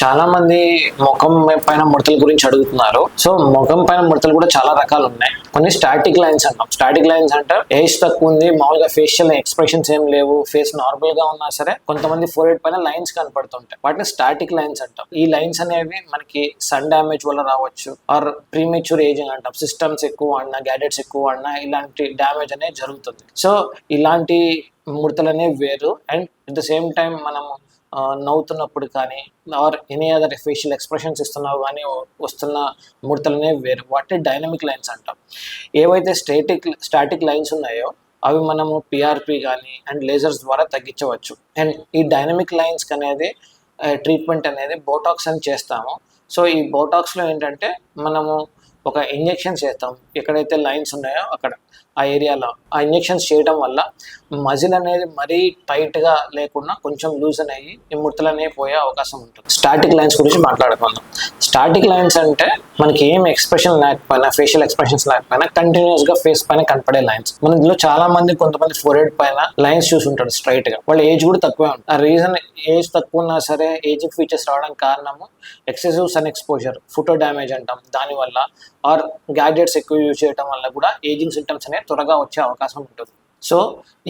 చాలా మంది ముఖం పైన ముడతల గురించి అడుగుతున్నారు. సో ముఖం పైన ముడతలు కూడా చాలా రకాలు ఉన్నాయి. కొన్ని స్టాటిక్ లైన్స్ అంటాం. స్టాటిక్ లైన్స్ అంటే ఏజ్ తక్కువ ఉంది, మామూలుగా ఫేషియల్ ఎక్స్ప్రెషన్స్ ఏం లేవు, ఫేస్ నార్మల్ గా ఉన్నా సరే కొంతమంది ఫోర్హెడ్ పైన లైన్స్ కనపడుతుంటాయి. వాటిని స్టాటిక్ లైన్స్ అంటాం. ఈ లైన్స్ అనేవి మనకి సన్ డ్యామేజ్ వల్ల రావచ్చు, ఆర్ ప్రీమెచ్యూర్ ఏజింగ్ అంటాం. సిస్టమ్స్ ఎక్కువ వాడినా, గ్యాడెట్స్ ఎక్కువ వాడినా ఇలాంటి డ్యామేజ్ అనేది జరుగుతుంది. సో ఇలాంటి ముడతలు అనేవి వేరు. And at the same time మనము నవ్వుతున్నప్పుడు కానీ or any other facial expressions ఇస్తున్నావు కానీ వస్తున్న ముడతలనే వేరు. వాటిని డైనమిక్ లైన్స్ అంటాం. ఏవైతే స్టాటిక్ లైన్స్ ఉన్నాయో అవి మనము పిఆర్పి కానీ అండ్ లేజర్స్ ద్వారా తగ్గించవచ్చు. అండ్ ఈ డైనమిక్ లైన్స్ అనేది ట్రీట్మెంట్ అనేది బోటాక్స్ అని చేస్తాము. సో ఈ బోటాక్స్లో ఏంటంటే మనము ఒక ఇంజెక్షన్ చేస్తాం. ఎక్కడైతే లైన్స్ ఉన్నాయో అక్కడ ఆ ఏరియాలో ఆ ఇంజెక్షన్స్ చేయడం వల్ల మజిల్ అనేది మరీ టైట్గా లేకుండా కొంచెం లూజన్ అయ్యి ఈ ముడతలు అనేవి పోయే అవకాశం ఉంటుంది. స్టాటిక్ లైన్స్ గురించి మాట్లాడుకుందాం. స్టాటిక్ లైన్స్ అంటే మనకి ఏం ఎక్స్ప్రెషన్ లేకపోయినా, ఫేషియల్ ఎక్స్ప్రెషన్స్ లేకపోయినా కంటిన్యూస్గా ఫేస్ పైన కనపడే లైన్స్. మన ఇందులో చాలా మంది కొంతమంది ఫోర్హెడ్ పైన లైన్స్ చూసి ఉంటారు స్ట్రైట్గా. వాళ్ళ ఏజ్ కూడా తక్కువే ఉంటుంది. ఆ రీజన్ ఏజ్ తక్కువ ఉన్నా సరే ఏజింగ్ ఫీచర్స్ రావడానికి కారణము excessive sun exposure, photo damage అంటాం దానివల్ల, ఆర్ గ్యాడ్జెట్స్ ఎక్కువ యూజ్ చేయడం వల్ల కూడా ఏజింగ్ సింటమ్స్ అనేవి త్వరగా వచ్చే అవకాశం ఉంటుంది. సో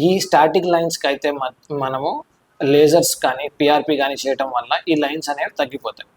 ఈ స్టాటిక్ లైన్స్కి అయితే మనము లేజర్స్ కానీ పిఆర్పి కానీ చేయడం వల్ల ఈ లైన్స్ అనేవి తగ్గిపోతాయి.